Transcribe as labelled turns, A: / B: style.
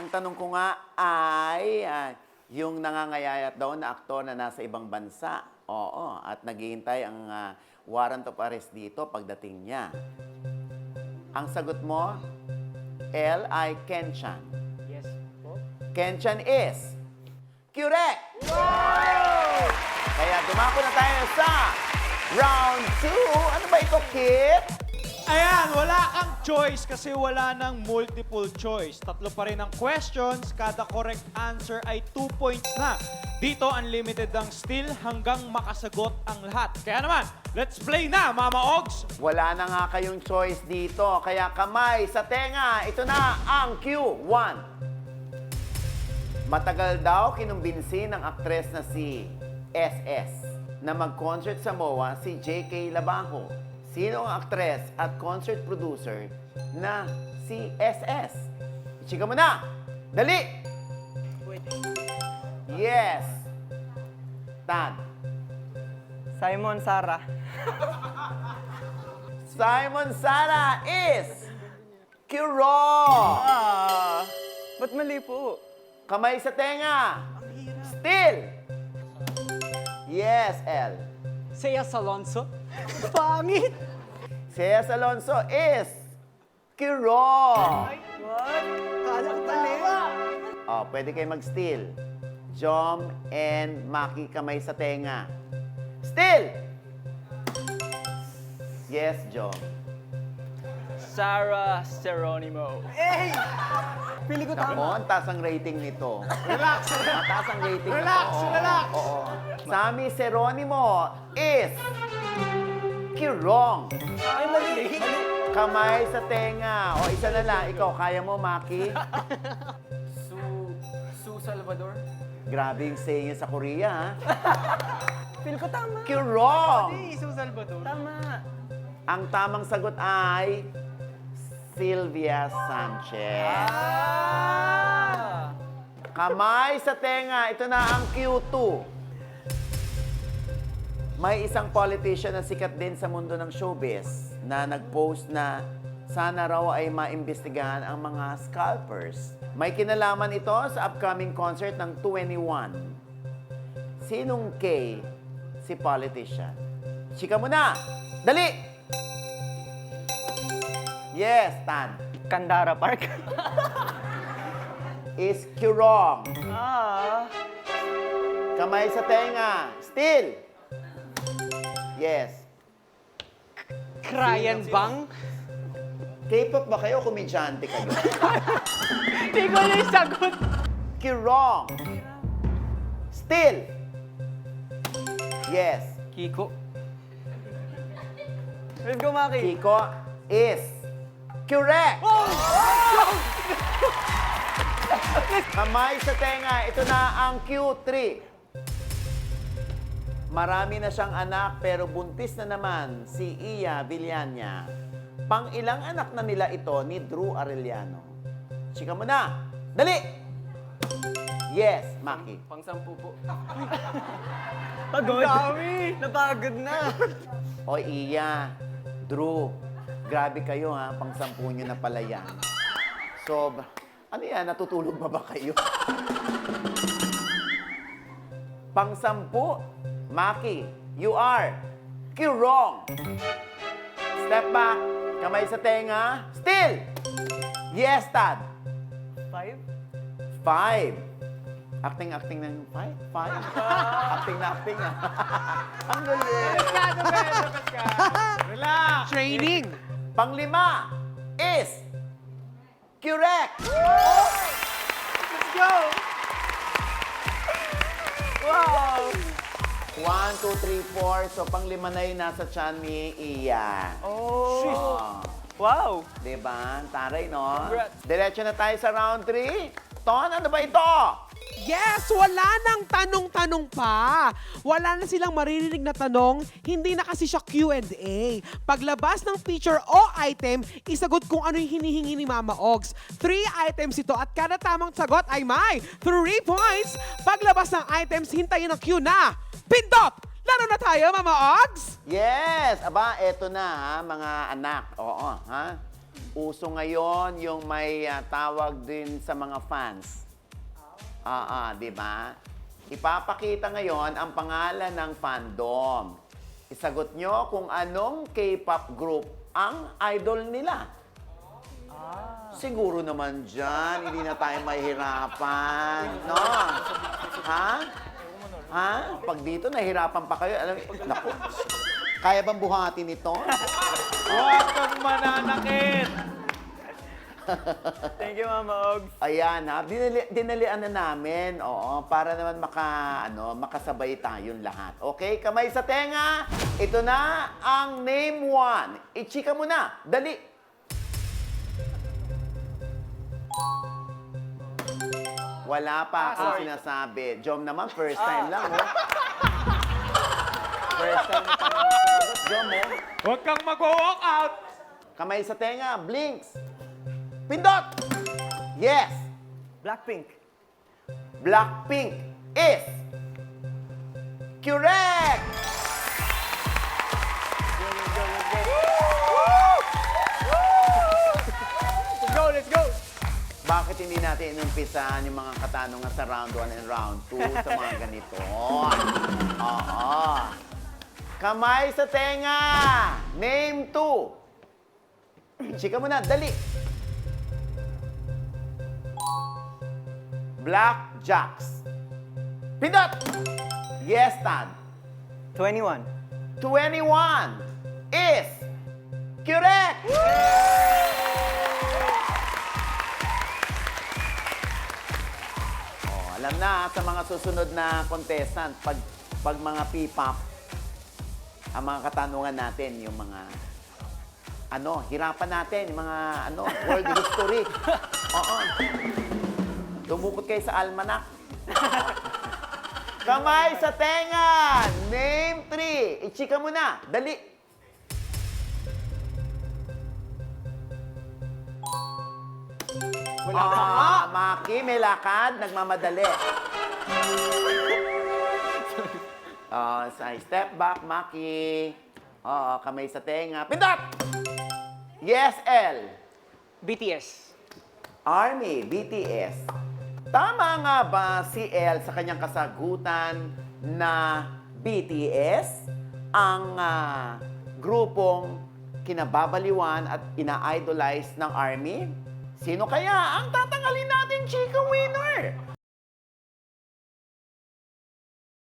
A: tanong ko nga ay yung nangangayayat daw na aktor na nasa ibang bansa. Oo, at naghihintay ang warrant of arrest dito pagdating niya. Ang sagot mo, L ay Kenchan.
B: Yes po.
A: Kenchan is correct! Kaya dumako na tayo sa round 2. Ano ba ito, Kit?
B: Ayan, wala kang choice kasi wala ng multiple choice. Tatlo pa rin ang questions, kada correct answer ay 2 points na. Dito, unlimited ang steal hanggang makasagot ang lahat. Kaya naman, let's play na, Mama Ogs!
A: Wala na nga kayong choice dito. Kaya kamay sa tenga. Ito na ang Q1. Matagal daw kinumbinsi ng aktres na si SS na mag-concert sa MOA si JK Labajo. Sino ang aktres at concert producer na si SS? Chika mo na! Dali! Yes! Tad.
C: Simon Sara.
A: Simon Sara is correct!
C: Ba't mali po?
A: Kamay sa tenga. Still. Yes, L.
C: Seyas Alonso. Pangit!
A: Cez Alonso is correct.
C: What? Kala ko mali.
A: Oh, pwede kayo mag-steal. Jom and Maki kamay sa tenga. Still. Yes, Jom.
C: Sarah Seronimo. Eh! Pili ko
A: Ako,
C: tama.
A: ang taas ang rating nito.
B: Relax!
A: Mataas ang rating
B: Relax,
A: nito. Oo,
B: relax.
A: Oo. Sammy Seronimo is kirong.
C: Ay, mali. Mali.
A: Kamay sa tenga. O, isa na lang. Ikaw, kaya mo, Maki?
C: Su Salvador.
A: Grabe yung saying niya sa Korea, ha?
C: Pili ko tama.
A: Kirong!
B: Iso Salvador.
C: Tama.
A: Ang tamang sagot ay Sylvia Sanchez. Kamay sa tenga. Ito na ang Q2. May isang politician na sikat din sa mundo ng showbiz na nag-post na sana raw ay maimbestigahan ang mga scalpers. May kinalaman ito sa upcoming concert ng 21. Sinong K si politician? Chika mo na! Dali! Yes, Tan.
C: Kandara Park.
A: Is Kurong. Kamay sa tenga. Still. Yes.
C: Ryan Bang.
A: K-pop ba kayo o komedyante kayo?
C: Hindi ko na yung sagot.
A: Kurong. Still. Yes.
C: Kiko. Let's go, Maki.
A: Kiko is correct. Kamay sa tenga. Ito na ang Q3. Marami na siyang anak pero buntis na naman si Iya Villania. Pang-ilang anak na nila ito ni Drew Arellano? Chika mo na. Dali! Yes, Maki.
C: Pang-sampu po. Pagod. Dami. Napagod na.
A: O Iya, Drew, grabe kayo ha, pang-sampu nyo na pala yan. So, ano yan, natutulog ba kayo? Pang-sampu, Maki, you are wrong. Step back, kamay sa tenga, still. Yes, Tad.
C: 5?
A: 5. Acting ng 5? 5? Acting na acting ah. Ang galing.
B: Relax!
D: Training.
A: Panglima is correct.
B: Let's go!
A: Wow! 1, 2, 3, 4. So, panglima na yung nasa tiyan ni Iya.
C: Oh. Wow.
A: Diba? Taray, no?
C: Congrats.
A: Diretso na tayo sa round 3. Ton, ano ba ito?
D: Yes, wala nang tanong-tanong pa. Wala na silang maririnig na tanong, hindi na kasi siya Q&A. Paglabas ng feature o item, isagot kung ano yung hinihingi ni Mama Ogs. 3 items ito at kada tamang sagot ay may 3 points. Paglabas ng items, hintayin ang cue na. Pindot! Laro na tayo, Mama Ogs?
A: Yes! Aba, eto na ha, mga anak. Oo, ha? Uso ngayon yung may tawag din sa mga fans. Di ba? Ipapakita ngayon ang pangalan ng fandom. Isagot nyo kung anong K-pop group ang idol nila. Siguro naman dyan, hindi na tayo mahihirapan. No? Ha? Ha? Pag dito, nahihirapan pa kayo. Alam, naku, kaya bang buhatin ito?
B: Huwag kang mananakit!
C: Thank you, Mama Ogs.
A: Ayan ha, dinalian na namin, oo, para naman makasabay tayong lahat. Okay, kamay sa tenga, ito na ang name 1. Ichika mo na, dali. Wala pa akong sinasabi. Jom naman, first time lang, oh. First time na pa naman sumagot, Jom, oh.
B: Huwag kang mag-walk out!
A: Kamay sa tenga, blinks. Pindot! Yes!
C: Blackpink.
A: Blackpink is correct!
C: Let's go, let's go!
A: Bakit hindi natin inumpisahan yung mga katanungan sa round 1 and round 2 sa mga ganito? Oo. Kamay sa tenga! Name 2. Chika mo na, dali. Blackjacks. Pindot! Yes, Tad.
C: 21.
A: 21 is correct! Oh, alam na sa mga susunod na contestant, pag mga P-pop, ang mga katanungan natin, yung mga hirapan natin, yung mga world history. Oo. Dumukot kayo sa almanac. Kamay sa tenga! Name 3. Ichika mo na. Dali.
C: Wala pa nga.
A: Maki, may lakad. Nagmamadali. Step back, Maki. Kamay sa tenga. Pindot! Yes, L.
C: BTS.
A: Army, BTS. Tama nga ba si El sa kanyang kasagutan na BTS ang grupong kinababaliwan at ina-idolize ng Army? Sino kaya ang tatanggalin natin chika winner?